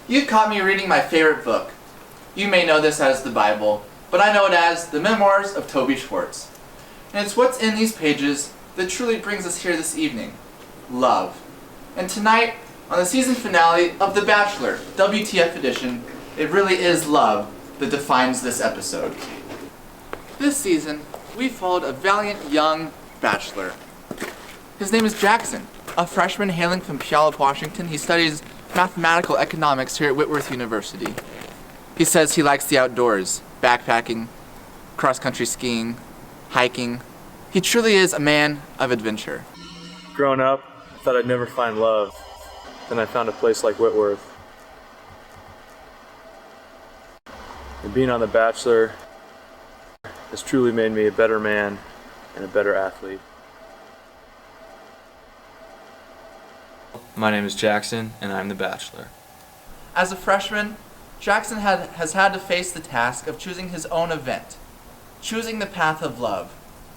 You've caught me reading my favorite book. You may know this as the Bible, but I know it as the Memoirs of Toby Schwartz. And it's what's in these pages that truly brings us here this evening. Love. And tonight, on the season finale of The Bachelor, WTF edition, it really is love that defines this episode. This season, we followed a valiant young bachelor. His name is Jackson, a freshman hailing from Puyallup, Washington. He studies mathematical economics here at Whitworth University. He says he likes the outdoors, backpacking, cross-country skiing, hiking. He truly is a man of adventure. Growing up, I thought I'd never find love. Then I found a place like Whitworth. And being on The Bachelor has truly made me a better man and a better athlete. My name is Jackson, and I'm The Bachelor. As a freshman, Jackson has had to face the task of choosing his own event, choosing the path of love.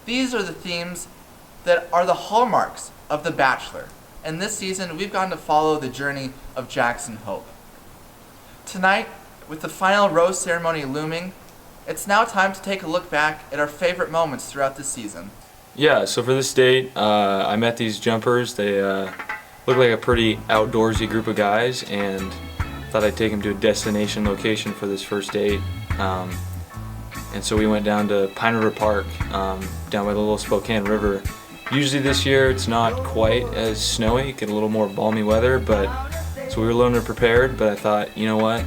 These are the themes that are the hallmarks of The Bachelor, and this season we've gotten to follow the journey of Jackson Hope. Tonight, with the final rose ceremony looming, it's now time to take a look back at our favorite moments throughout the season. Yeah, so for this date, I met these jumpers. They look like a pretty outdoorsy group of guys, and thought I'd take them to a destination location for this first date. And so we went down to Pine River Park, down by the little Spokane River. Usually this year it's not quite as snowy, get a little more balmy weather, but so we were a little underprepared, but I thought, you know what,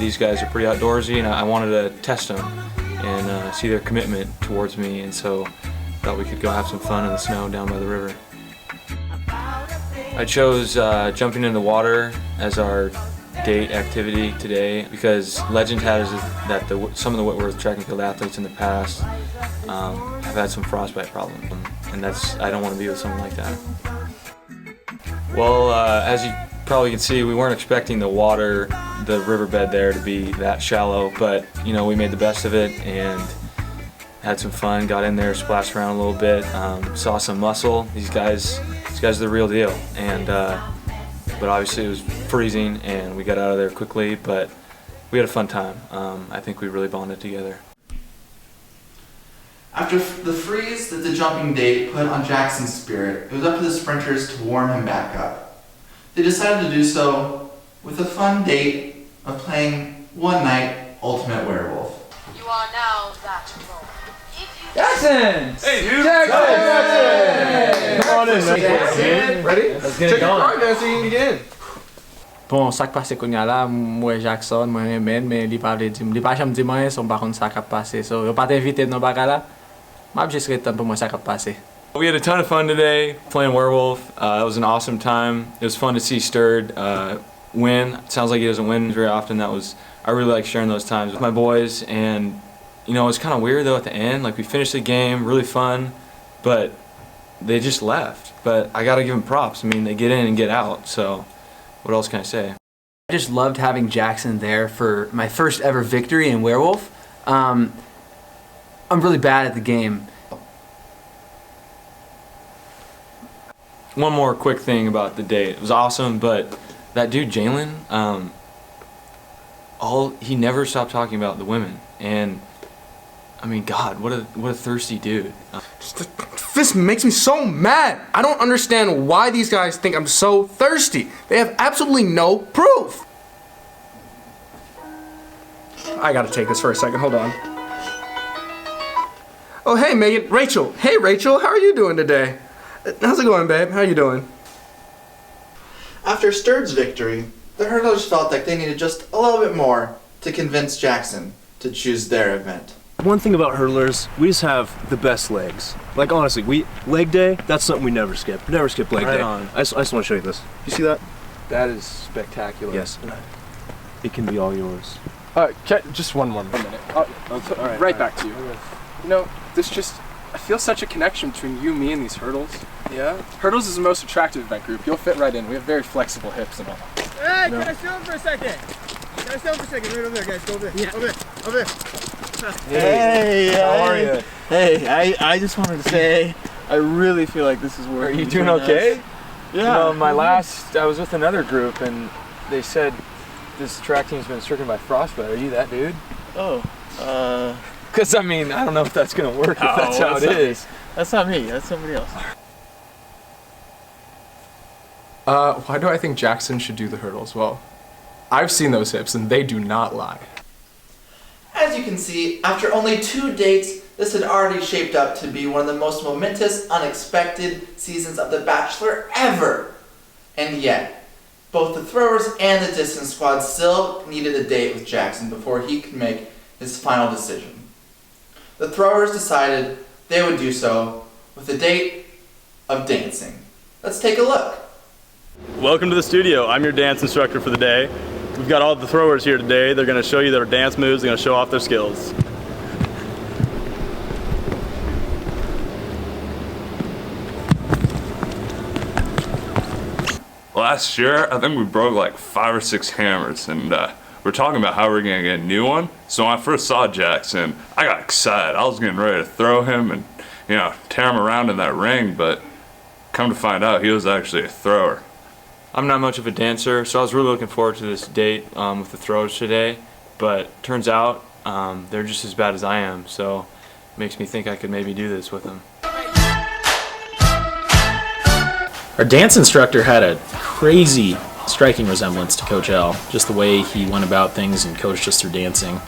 these guys are pretty outdoorsy, and I wanted to test them and see their commitment towards me, and so thought we could go have some fun in the snow down by the river. I chose jumping in the water as our date activity today because legend has it that some of the Whitworth track and field athletes in the past have had some frostbite problems, and I don't want to be with someone like that. Well, as you probably can see, we weren't expecting the riverbed there to be that shallow, but you know, we made the best of it and had some fun, got in there, splashed around a little bit, saw some muscle. These guys are the real deal, and but obviously it was freezing and we got out of there quickly, but we had a fun time. I think we really bonded together. After the freeze that the jumping date put on Jackson's spirit, it was up to the sprinters to warm him back up. They decided to do so with a fun date of playing One Night Ultimate Werewolf. You are now that role. Jackson! Hey, dude! Jackson! Come on in, Jackson! Ready? Let's get it going. Check your card, guys, so you can begin. Bon, sak pase ko nga la, mwen Jackson, mwen men li pa jam di mwen, son bakon sak ap pase. So, yo pa te invite nou baka la, map jes retan pou mwen sak ap pase. We had a ton of fun today playing Werewolf. It was an awesome time. It was fun to see Sturd win. It sounds like he doesn't win very often. I really like sharing those times with my boys, and you know, it was kind of weird though at the end. Like, we finished the game, really fun, but they just left. But I gotta give them props. I mean, they get in and get out, so what else can I say? I just loved having Jackson there for my first ever victory in Werewolf. I'm really bad at the game. One more quick thing about the date. It was awesome, but that dude Jalen, he never stopped talking about the women, and I mean, God, what a thirsty dude. This makes me so mad. I don't understand why these guys think I'm so thirsty. They have absolutely no proof. I gotta take this for a second, hold on. Oh, hey, Megan, Rachel. Hey, Rachel, how are you doing today? How's it going, babe? How you doing? After Sturd's victory, the hurdlers felt like they needed just a little bit more to convince Jackson to choose their event. One thing about hurdlers, we just have the best legs. Like, honestly, leg day, that's something we never skip. Never skip leg day. On. I just want to show you this. You see that? That is spectacular. Yes. It can be all yours. Just one more minute. Right back to you. You know, I feel such a connection between you, me, and these hurdles. Yeah? Hurdles is the most attractive event group. You'll fit right in. We have very flexible hips and all. Hey, can I film for a second? Right over there, guys. Go over there. Yeah. Over there. Hey, how are you? Hey, I just wanted to say, I really feel like this is working. Are you doing okay? Yeah. You know, I was with another group, and they said this track team's been stricken by frostbite. Are you that dude? Oh, Because, I mean, I don't know if that's going to work, if that's how it is. that's not me. That's somebody else. Why do I think Jackson should do the hurdles? Well, I've seen those hips and they do not lie. As you can see, after only 2 dates, this had already shaped up to be one of the most momentous, unexpected seasons of The Bachelor ever. And yet, both the throwers and the distance squad still needed a date with Jackson before he could make his final decision. The throwers decided they would do so with a date of dancing. Let's take a look. Welcome to the studio. I'm your dance instructor for the day. We've got all the throwers here today. They're going to show you their dance moves. They're going to show off their skills. Last year, I think we broke like 5 or 6 hammers, and we're talking about how we're gonna get a new one. So when I first saw Jackson, I got excited. I was getting ready to throw him and, you know, tear him around in that ring, but come to find out, he was actually a thrower. I'm not much of a dancer, so I was really looking forward to this date with the throwers today, but turns out they're just as bad as I am, so it makes me think I could maybe do this with them. Our dance instructor had a crazy striking resemblance to Coach L. Just the way he went about things and coached us through dancing.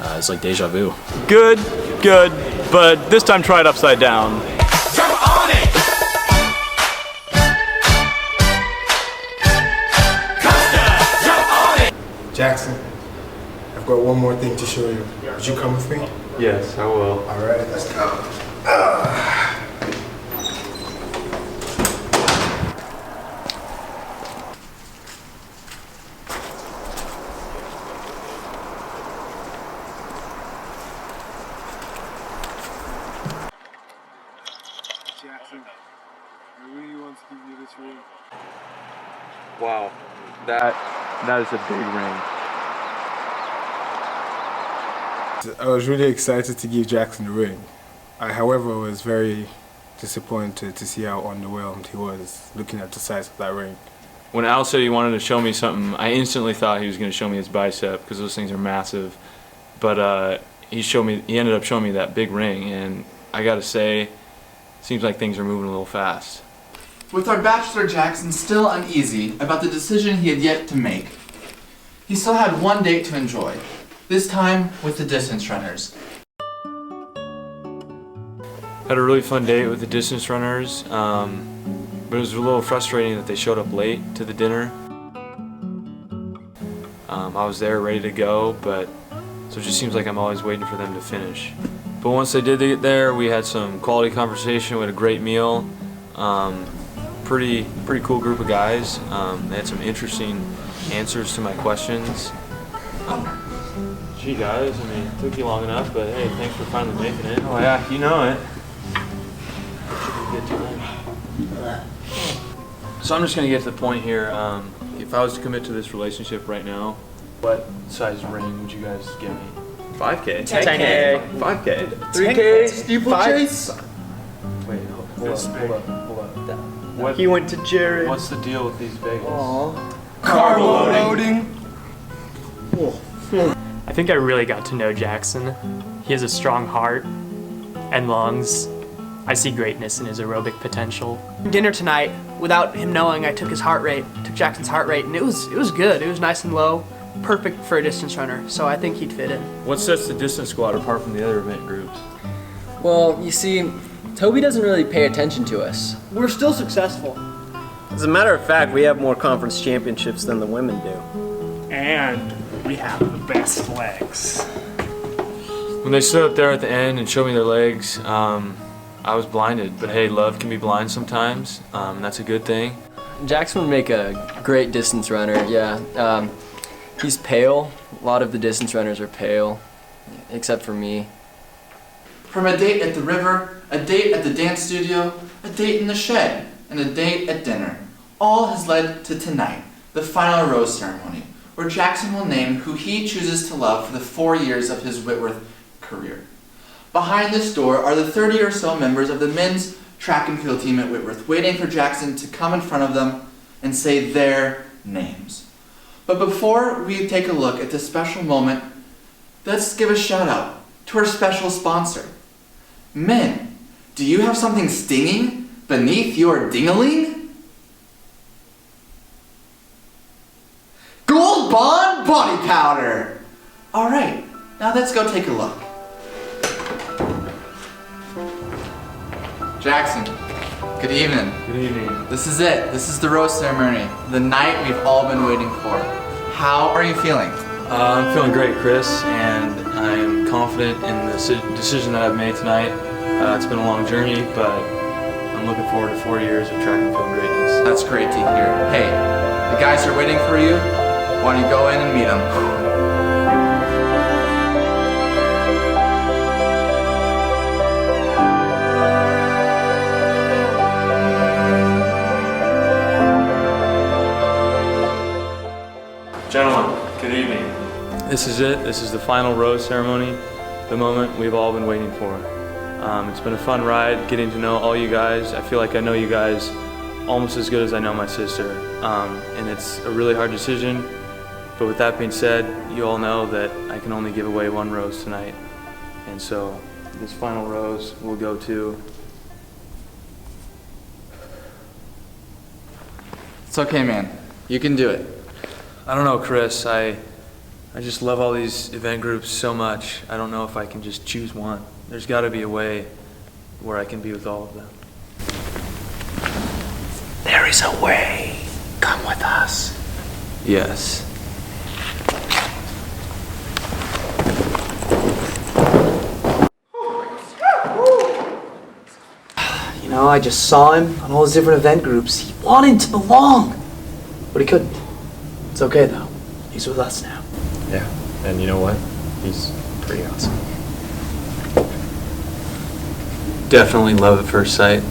It's like deja vu. Good, good, but this time try it upside down. Jump on it! Costa, jump on it! Jackson, I've got one more thing to show you. Would you come with me? Yes, I will. All right, let's go. Jackson, I really want to give you this ring. Wow, that is a big ring. I was really excited to give Jackson the ring. I, however, was very disappointed to see how underwhelmed he was looking at the size of that ring. When Al said he wanted to show me something, I instantly thought he was going to show me his bicep because those things are massive. But he ended up showing me that big ring, and I got to say, seems like things are moving a little fast. With our Bachelor Jackson still uneasy about the decision he had yet to make, he still had one date to enjoy, this time with the distance runners. Had a really fun date with the distance runners, but it was a little frustrating that they showed up late to the dinner. I was there ready to go, so it just seems like I'm always waiting for them to finish. But once they did get there, we had some quality conversation, we had a great meal. Pretty cool group of guys. They had some interesting answers to my questions. Gee guys, I mean, it took you long enough, but hey, thanks for finally making it. Oh yeah, you know it. Good time. So I'm just gonna get to the point here. If I was to commit to this relationship right now, what size ring would you guys give me? 5K. 10K. 5K. 3K steeplechase? Wait, hold up. What, He went to Jared. what's the deal with these bagels? Carbo loading. I think I really got to know Jackson. He has a strong heart and lungs. I see greatness in his aerobic potential. Dinner tonight, without him knowing, I took Jackson's heart rate, and it was good. It was nice and low, perfect for a distance runner. So I think he'd fit in. What sets the distance squad apart from the other event groups? Well, you see, Toby doesn't really pay attention to us. We're still successful. As a matter of fact, we have more conference championships than the women do. And we have the best legs. When they stood up there at the end and showed me their legs, I was blinded. But hey, love can be blind sometimes, and that's a good thing. Jackson would make a great distance runner, yeah. He's pale. A lot of the distance runners are pale, except for me. From a date at the river, a date at the dance studio, a date in the shed, and a date at dinner, all has led to tonight, the final rose ceremony, where Jackson will name who he chooses to love for the 4 years of his Whitworth career. Behind this door are the 30 or so members of the men's track and field team at Whitworth, waiting for Jackson to come in front of them and say their names. But But before we take a look at this special moment, let's give a shout out to our special sponsor. Men, do you have something stinging beneath your ding-a-ling? Gold Bond Body Powder! Alright, now let's go take a look. Jackson, good evening. Good evening. This is it. This is the rose ceremony. The night we've all been waiting for. How are you feeling? I'm feeling great, Chris, and I'm confident in the decision that I've made tonight. It's been a long journey, but I'm looking forward to 4 years of track and field greatness. That's great to hear. Hey, the guys are waiting for you. Why don't you go in and meet them? Gentlemen, good evening. This is it. This is the final rose ceremony, the moment we've all been waiting for. It's been a fun ride getting to know all you guys. I feel like I know you guys almost as good as I know my sister. And it's a really hard decision. But with that being said, you all know that I can only give away one rose tonight. And so this final rose will go to... It's okay, man. You can do it. I don't know, Chris. I just love all these event groups so much. I don't know if I can just choose one. There's got to be a way where I can be with all of them. There is a way. Come with us. Yes. You know, I just saw him on all those different event groups. He wanted to belong, but he couldn't. It's okay though. He's with us now. Yeah, and you know what? He's pretty awesome. Definitely love at first sight.